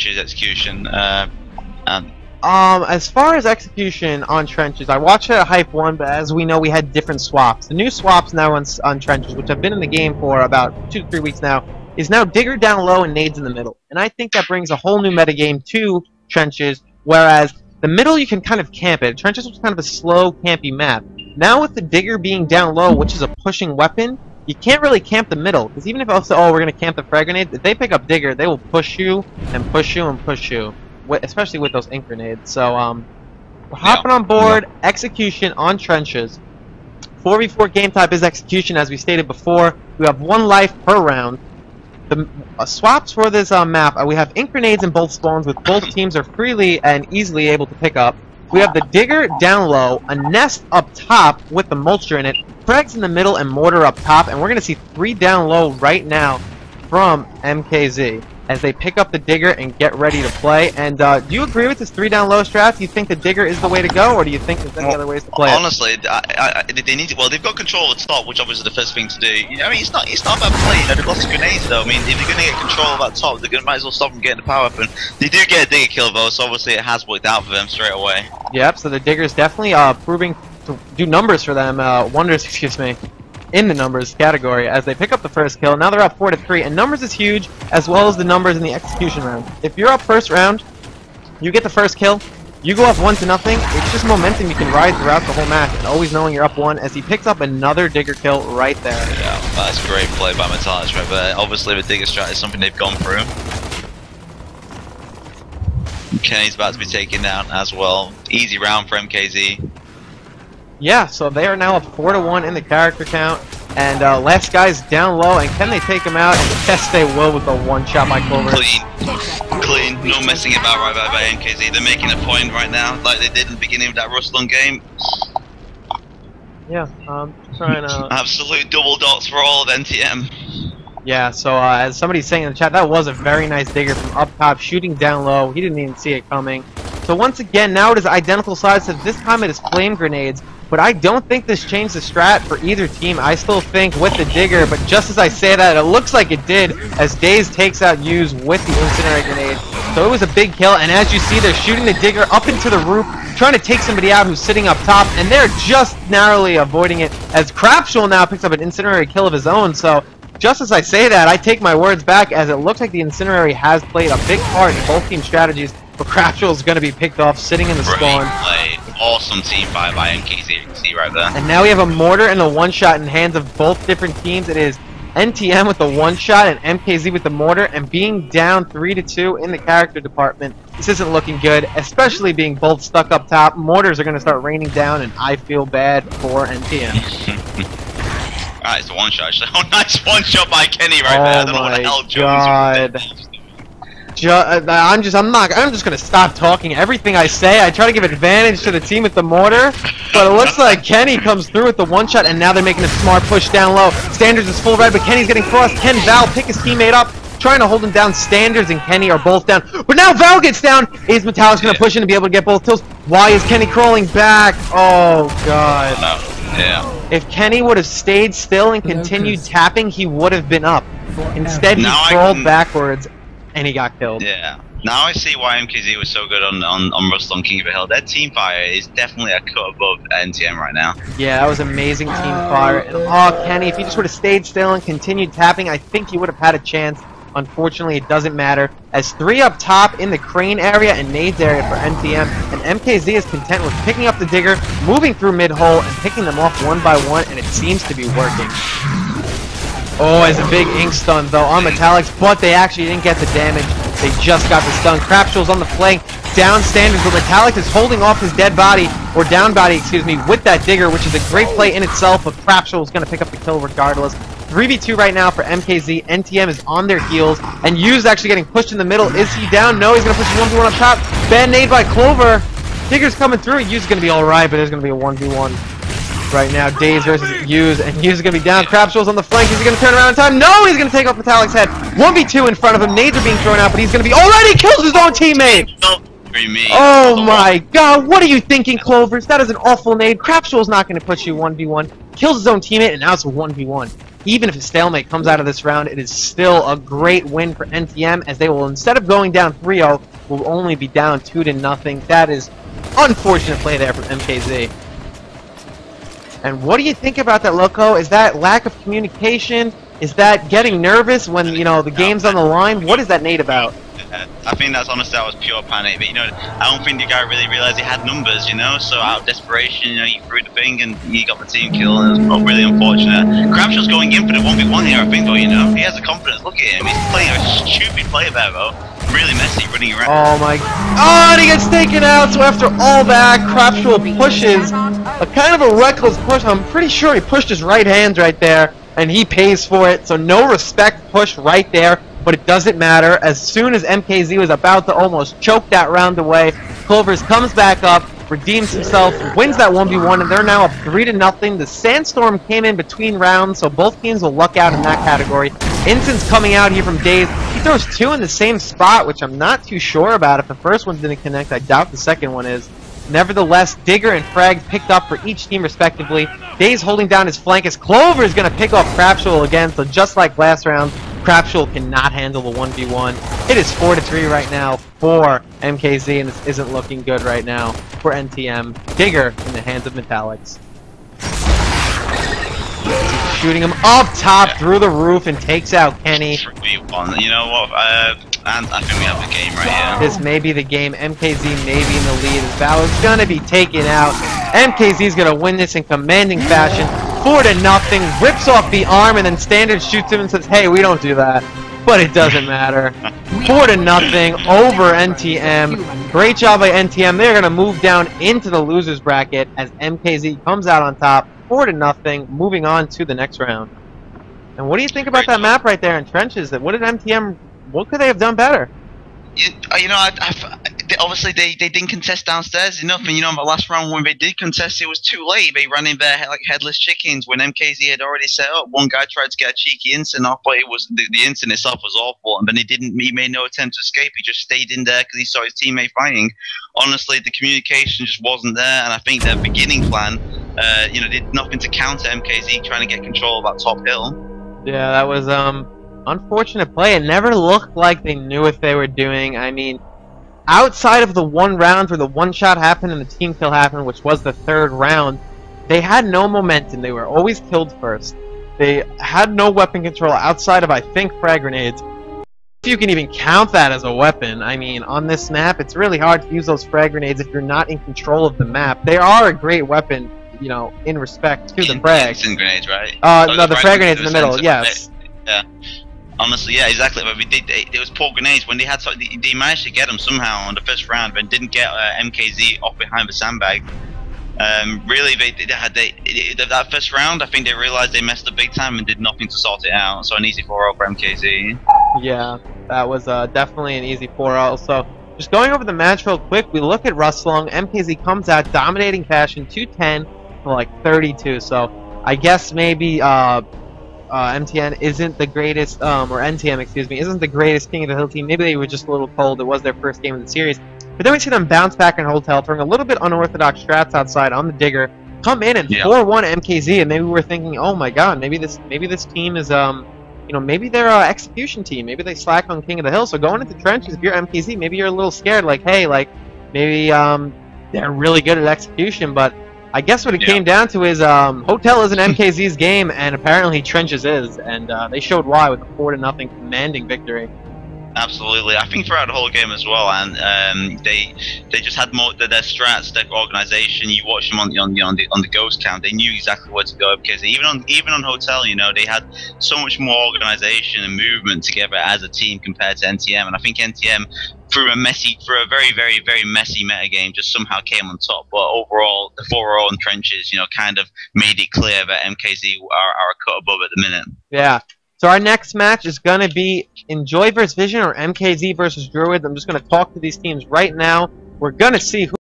trenches execution. As far as execution on trenches, I watched it at Hype 1, but as we know, we had different swaps. The new swaps now on trenches, which have been in the game for about 2 to 3 weeks now, is now Digger down low and nades in the middle. And I think that brings a whole new metagame to trenches, whereas the middle you can kind of camp it. Trenches was kind of a slow, campy map. Now with the Digger being down low, which is a pushing weapon, you can't really camp the middle, because even if also, oh, we're going to camp the frag grenade, if they pick up Digger, they will push you and push you and push you. Especially with those ink grenades. So, we're hopping on board. Execution on trenches. 4v4 game type is execution, as we stated before. We have 1 life per round. The swaps for this map, we have ink grenades in both spawns, with both teams are freely and easily able to pick up. We have the Digger down low, a nest up top with the mulcher in it, frags in the middle, and mortar up top. And we're going to see 3 down low right now from MKZ as they pick up the Digger and get ready to play. And do you agree with this 3 down low strat? Do you think the Digger is the way to go, or do you think there's any other ways to play honestly, they need to, well, they've got control of the top, which obviously is the first thing to do. I mean, it's not about playing. They've lost grenades though. I mean, if they're going to get control of that top, they might as well stop them getting the power weapon. They do get a Digger kill though, so obviously it has worked out for them straight away. Yep, so the Digger is definitely proving to do numbers for them, wonders, excuse me, in the numbers category as they pick up the first kill. Now they're up 4 to 3, and numbers is huge, as well as the numbers in the execution round. If you're up first round, you get the first kill, you go up 1 to nothing. It's just momentum you can ride throughout the whole match, and always knowing you're up 1 as he picks up another Digger kill right there. Yeah, that's great play by Commentators right there. Obviously the Digger strat is something they've gone through. Kenny's about to be taken down as well. Easy round for MKZ. Yeah, so they are now up 4 to 1 in the character count, and last guy's down low, and can they take him out? And yes, they will with the 1-shot by Clover. Clean, no messing about right there by MKZ. They're making a point right now, like they did in the beginning of that Rustlin game. Yeah, trying to... Absolute double dots for all of NTM. Yeah, so as somebody's saying in the chat, that was a very nice Digger from up top, shooting down low. He didn't even see it coming. So once again, now it is identical sides, so this time it is flame grenades. But I don't think this changed the strat for either team. I still think with the Digger, but just as I say that, it looks like it did, as Daze takes out Use with the Incendiary Grenade. So it was a big kill, and as you see, they're shooting the Digger up into the roof, trying to take somebody out who's sitting up top, and they're just narrowly avoiding it, as Crapshul now picks up an Incendiary kill of his own. So just as I say that, I take my words back, as it looks like the Incendiary has played a big part in both team strategies, but Crapshul is going to be picked off sitting in the spawn. Awesome team fight by MKZ, you can see right there. And now we have a mortar and a 1-shot in hands of both different teams. It is NTM with the 1-shot and MKZ with the mortar, and being down 3 to 2 in the character department, this isn't looking good, especially being both stuck up top. Mortars are going to start raining down, and I feel bad for NTM. Alright, it's a 1-shot. Oh, nice 1-shot by Kenny right there. I don't know what the hell Jones was doing. I'm just gonna stop talking. Everything I say, I try to give advantage to the team with the mortar, but it looks like Kenny comes through with the 1-shot, and now they're making a smart push down low. Standards is full red, but Kenny's getting crossed. Can Val pick his teammate up, trying to hold him down? Standards and Kenny are both down, but now Val gets down. Is Metallic's gonna push in to be able to get both kills? Why is Kenny crawling back? Oh god. No. Yeah. If Kenny would have stayed still and continued tapping, he would have been up. Instead, he crawled backwards, and he got killed. Yeah. Now I see why MKZ was so good on Rustle on King of the Hill. Their team fire is definitely a cut above NTM right now. Yeah, that was amazing team fire. And oh, Kenny, if he just would have stayed still and continued tapping, I think he would have had a chance. Unfortunately, it doesn't matter, as 3 up top in the crane area and nades area for NTM, and MKZ is content with picking up the Digger, moving through mid-hole, and picking them off 1 by 1, and it seems to be working. Oh, it's a big ink stun though on Metallics, but they actually didn't get the damage. They just got the stun. Crapshul's on the flank, down Standards, but Metallics is holding off his dead body, or down body, excuse me, with that Digger, which is a great play in itself, but Crapshul is going to pick up the kill regardless. 3v2 right now for MKZ. NTM is on their heels, and Yu's is actually getting pushed in the middle. Is he down? No, he's going to push 1v1 up top. Bad nade by Clover. Digger's coming through. Yu's is going to be alright, but there's going to be a 1v1 right now. Daze versus Yu's, and Yu's is going to be down. Crapshul's on the flank. Is he going to turn around in time? No, he's going to take off Metallic's head. 1v2 in front of him. Nades are being thrown out, but he's going to be already kills his own teammate. Oh my god, what are you thinking, Clovers? That is an awful nade. Crapshul's not going to push you 1v1. Kills his own teammate, and now it's a 1v1. even if a stalemate comes out of this round, it is still a great win for NTM, as they will, instead of going down 3-0, will only be down 2-0. That is unfortunate play there from MKZ. And what do you think about that, Loco? Is that lack of communication? Is that getting nervous when, you know, the game's on the line? What is that Nate about? I think that's honestly, that was pure panic. But, you know, I don't think the guy really realized he had numbers, you know. So out of desperation, you know, he threw the thing and he got the team kill, and it was really unfortunate. Crabshaw's going in for the 1v1 here, I think, though, you know. He has the confidence. Look at him. He's playing a stupid play there, though. Really messy, running around. Oh my! Oh, and he gets taken out. So after all that, Crabshaw pushes a kind of a reckless push. I'm pretty sure he pushed his right hand right there, and he pays for it. So no respect push right there. But it doesn't matter. As soon as MKZ was about to almost choke that round away, Clovers comes back up, redeems himself, wins that 1v1, and they're now up 3-0. The Sandstorm came in between rounds, so both teams will luck out in that category. Instin's coming out here from Daze. He throws two in the same spot, which I'm not too sure about. If the first one didn't connect, I doubt the second one is. Nevertheless, Digger and Frag picked up for each team respectively. Daze holding down his flank as Clover is going to pick off Crapshul again, so just like last round, Crapshul cannot handle the 1v1. It is 4-3 right now for MKZ, and this isn't looking good right now for NTM. Digger in the hands of Metallics. Shooting him up top through the roof and takes out Kenny. You know what? I think we have the game right here. This may be the game. MKZ may be in the lead. As Val is going to be taken out. MKZ is going to win this in commanding fashion. 4-0. Rips off the arm, and then Standard shoots him and says, hey, we don't do that. But it doesn't matter. 4-0 over NTM. Great job by NTM. They're going to move down into the losers bracket as MKZ comes out on top. 4-0. Moving on to the next round. And what do you think about that map right there in trenches? What did MTM... What could they have done better? You know, obviously they didn't contest downstairs enough, and you know, the last round when they did contest, it was too late. They ran in there like headless chickens when MKZ had already set up. One guy tried to get a cheeky instant off, but it was the instant itself was awful, and then he made no attempt to escape. He just stayed in there because he saw his teammate fighting. Honestly, the communication just wasn't there, and I think their beginning plan, you know, did nothing to counter MKZ trying to get control of that top hill. Yeah, that was unfortunate play. It never looked like they knew what they were doing. I mean, outside of the one round where the one shot happened and the team kill happened, which was the third round, they had no momentum. They were always killed first. They had no weapon control outside of, I think, frag grenades. If you can even count that as a weapon. I mean, on this map, it's really hard to use those frag grenades if you're not in control of the map. They are a great weapon, you know, in respect to the frag. Instant grenades, right? No, the frag grenades in the middle, yes. Yeah. Honestly, yeah, exactly. But it was poor grenades when they had. They managed to get them somehow on the first round, but didn't get MKZ off behind the sandbag. Really, that first round, I think they realized they messed up big time and did nothing to sort it out. So an easy 4-0 for MKZ. Yeah, that was definitely an easy 4-0. So just going over the match real quick, we look at Rustlong. MKZ comes out dominating fashion, 210 for like 32. So I guess maybe MTN isn't the greatest, or NTM, excuse me, isn't the greatest King of the Hill team. Maybe they were just a little cold. It was their first game of the series. But then we see them bounce back in Hotel, throwing a little bit unorthodox strats outside on the Digger, come in and 4-1 MKZ, and maybe we were thinking, oh my god, maybe this team is, you know, maybe they're an execution team. Maybe they slack on King of the Hill. So going into trenches, if you're MKZ, maybe you're a little scared, like, hey, like, maybe they're really good at execution, but I guess what it came down to is Hotel isn't MKZ's game, and apparently Trenches is, and they showed why with a 4-0 commanding victory. Absolutely, I think throughout the whole game as well, and they just had more their strats, their organization. You watch them on the ghost count; they knew exactly where to go because even on Hotel, you know, they had so much more organization and movement together as a team compared to NTM. And I think NTM, through a very messy metagame, just somehow came on top. But overall, the 4-0 in trenches, you know, kind of made it clear that MKZ are a cut above at the minute. Yeah. So our next match is going to be Enjoy vs Vision or MKZ versus Druid. I'm just going to talk to these teams right now. We're going to see who